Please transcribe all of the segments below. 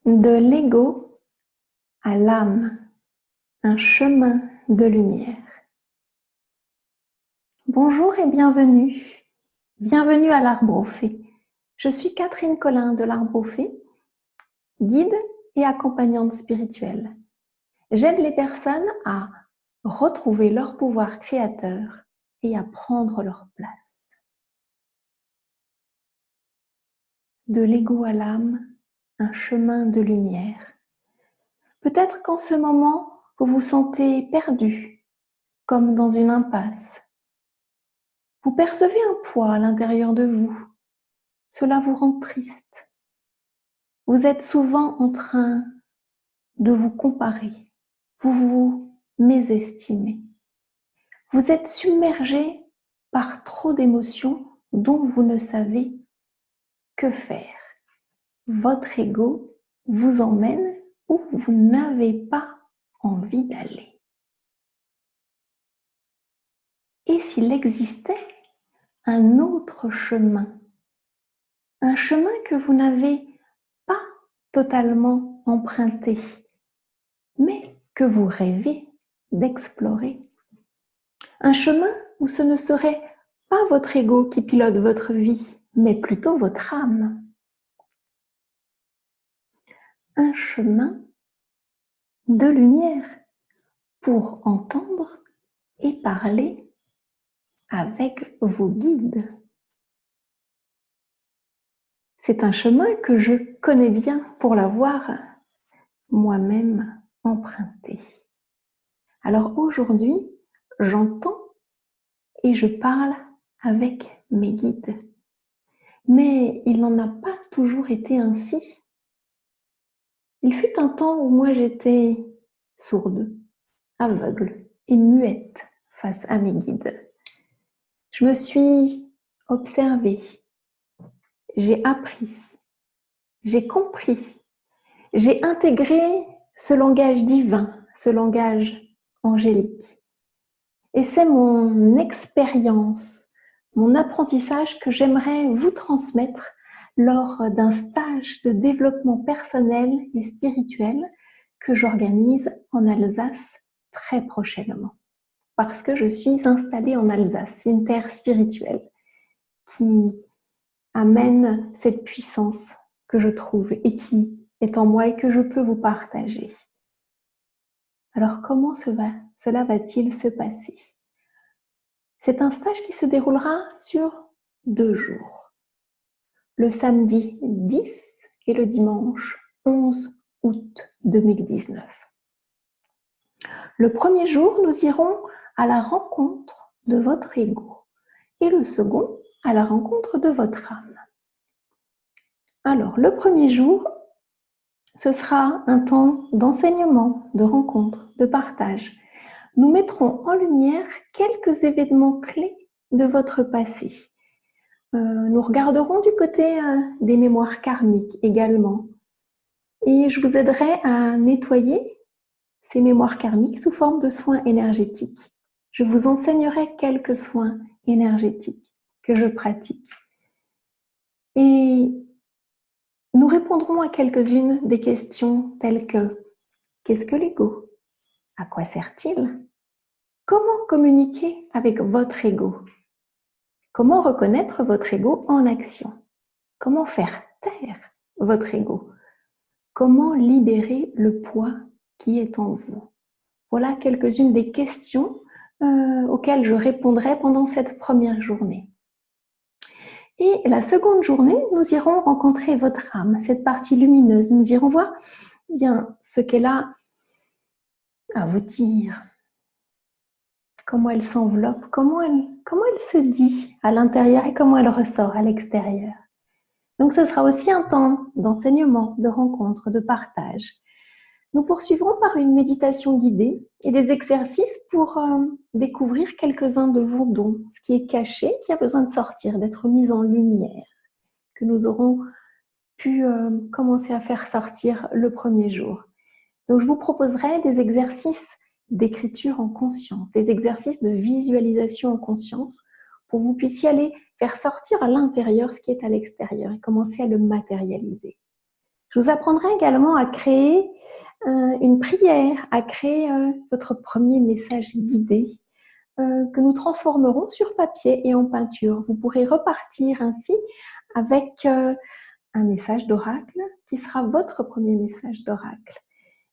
De l'ego à l'âme, un chemin de lumière. Bonjour et bienvenue. Bienvenue à l'Arbre aux Fées. Je suis Catherine Collin de l'Arbre aux Fées, guide et accompagnante spirituelle. J'aide les personnes à retrouver leur pouvoir créateur et à prendre leur place. De l'ego à l'âme, un chemin de lumière. Peut-être qu'en ce moment, vous vous sentez perdu, comme dans une impasse. Vous percevez un poids à l'intérieur de vous. Cela vous rend triste. Vous êtes souvent en train de vous comparer. Vous vous mésestimez. Vous êtes submergé par trop d'émotions dont vous ne savez que faire. Votre ego vous emmène où vous n'avez pas envie d'aller. Et s'il existait un autre chemin, un chemin que vous n'avez pas totalement emprunté, mais que vous rêvez d'explorer. Un chemin où ce ne serait pas votre ego qui pilote votre vie, mais plutôt votre âme. Un chemin de lumière pour entendre et parler avec vos guides. C'est un chemin que je connais bien pour l'avoir moi-même emprunté. Alors aujourd'hui, j'entends et je parle avec mes guides. Mais il n'en a pas toujours été ainsi. Il fut un temps où moi j'étais sourde, aveugle et muette face à mes guides. Je me suis observée, j'ai appris, j'ai compris, j'ai intégré ce langage divin, ce langage angélique. Et c'est mon expérience, mon apprentissage que j'aimerais vous transmettre lors d'un stage de développement personnel et spirituel que j'organise en Alsace très prochainement. Parce que je suis installée en Alsace, une terre spirituelle qui amène cette puissance que je trouve et qui est en moi et que je peux vous partager. Alors comment cela va-t-il se passer ? C'est un stage qui se déroulera sur 2 jours. Le samedi 10 et le dimanche 11 août 2019. Le premier jour, nous irons à la rencontre de votre ego et le second, à la rencontre de votre âme. Alors, le premier jour, ce sera un temps d'enseignement, de rencontre, de partage. Nous mettrons en lumière quelques événements clés de votre passé. Nous regarderons du côté des mémoires karmiques également. Et je vous aiderai à nettoyer ces mémoires karmiques sous forme de soins énergétiques. Je vous enseignerai quelques soins énergétiques que je pratique. Et nous répondrons à quelques-unes des questions telles que: qu'est-ce que l'ego? À quoi sert-il? Comment communiquer avec votre ego? Comment reconnaître votre ego en action? Comment faire taire votre ego? Comment libérer le poids qui est en vous? Voilà quelques-unes des questions auxquelles je répondrai pendant cette première journée. Et la seconde journée, nous irons rencontrer votre âme, cette partie lumineuse. Nous irons voir bien ce qu'elle a à vous dire, comment elle s'enveloppe, comment elle se dit à l'intérieur et comment elle ressort à l'extérieur. Donc ce sera aussi un temps d'enseignement, de rencontre, de partage. Nous poursuivrons par une méditation guidée et des exercices pour découvrir quelques-uns de vos dons, ce qui est caché, qui a besoin de sortir, d'être mis en lumière, que nous aurons pu commencer à faire sortir le premier jour. Donc je vous proposerai des exercices d'écriture en conscience, des exercices de visualisation en conscience, pour que vous puissiez aller faire sortir à l'intérieur ce qui est à l'extérieur et commencer à le matérialiser. Je vous apprendrai également à créer une prière, à créer votre premier message guidé que nous transformerons sur papier et en peinture. Vous pourrez repartir ainsi avec un message d'oracle qui sera votre premier message d'oracle.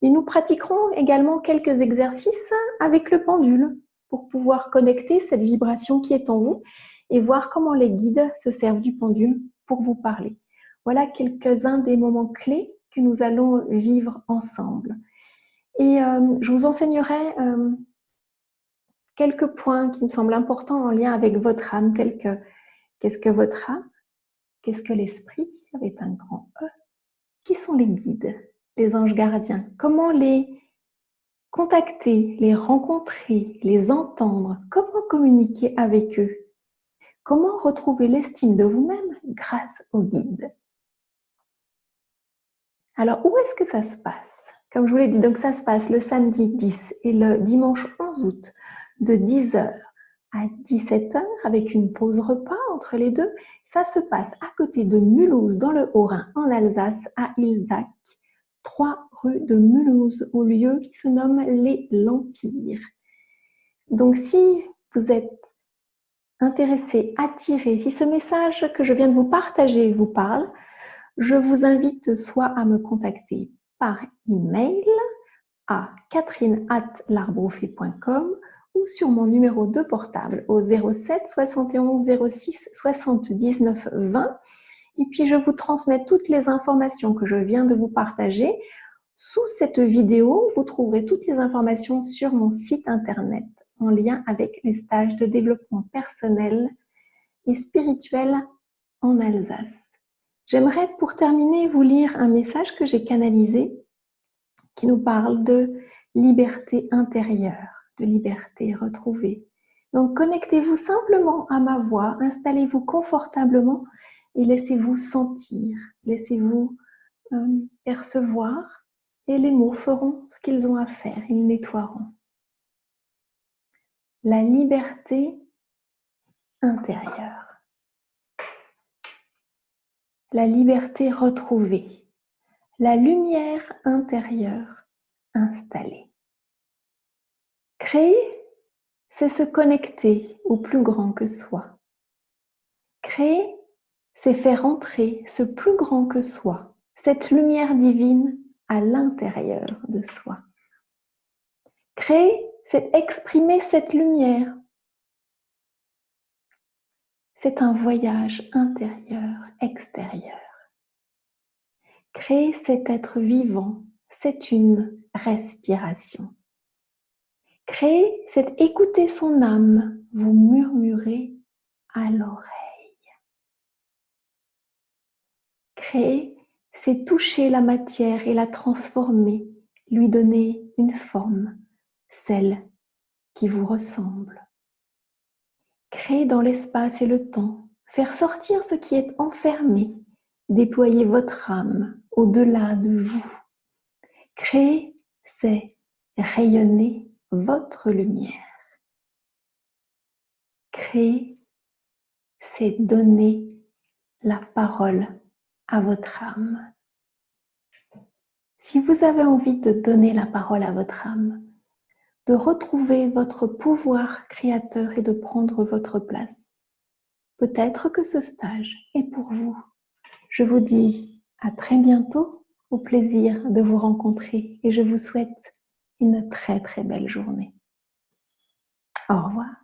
Et nous pratiquerons également quelques exercices avec le pendule pour pouvoir connecter cette vibration qui est en vous et voir comment les guides se servent du pendule pour vous parler. Voilà quelques-uns des moments clés que nous allons vivre ensemble. Et je vous enseignerai quelques points qui me semblent importants en lien avec votre âme, tels que qu'est-ce que votre âme, qu'est-ce que l'esprit, avec un grand E, qui sont les guides, les anges gardiens, comment les contacter, les rencontrer, les entendre, comment communiquer avec eux, comment retrouver l'estime de vous-même grâce aux guides. Alors, où est-ce que ça se passe? Comme je vous l'ai dit, donc ça se passe le samedi 10 et le dimanche 11 août de 10h à 17h avec une pause repas entre les deux. Ça se passe à côté de Mulhouse dans le Haut-Rhin en Alsace à Ilzac, 3 rue de Mulhouse, au lieu qui se nomme les Lampires. Donc si vous êtes intéressé, attiré, si ce message que je viens de vous partager vous parle, je vous invite soit à me contacter par email à catherine@larbrofé.com ou sur mon numéro de portable au 07 71 06 79 20. Et puis je vous transmets toutes les informations que je viens de vous partager. Sous cette vidéo, vous trouverez toutes les informations sur mon site internet en lien avec les stages de développement personnel et spirituel en Alsace. J'aimerais pour terminer vous lire un message que j'ai canalisé qui nous parle de liberté intérieure, de liberté retrouvée. Donc connectez-vous simplement à ma voix, installez-vous confortablement et laissez-vous sentir, laissez-vous percevoir et les mots feront ce qu'ils ont à faire, ils nettoieront. La liberté intérieure. La liberté retrouvée, la lumière intérieure installée. Créer, c'est se connecter au plus grand que soi. Créer, c'est faire entrer ce plus grand que soi, cette lumière divine à l'intérieur de soi. Créer, c'est exprimer cette lumière. C'est un voyage intérieur-extérieur. Créer, c'est être vivant, c'est une respiration. Créer, c'est écouter son âme vous murmurer à l'oreille. Créer, c'est toucher la matière et la transformer, lui donner une forme, celle qui vous ressemble. Créer dans l'espace et le temps, faire sortir ce qui est enfermé, déployer votre âme au-delà de vous. Créer, c'est rayonner votre lumière. Créer, c'est donner la parole à votre âme. Si vous avez envie de donner la parole à votre âme, de retrouver votre pouvoir créateur et de prendre votre place, peut-être que ce stage est pour vous. Je vous dis à très bientôt, au plaisir de vous rencontrer et je vous souhaite une très très belle journée. Au revoir.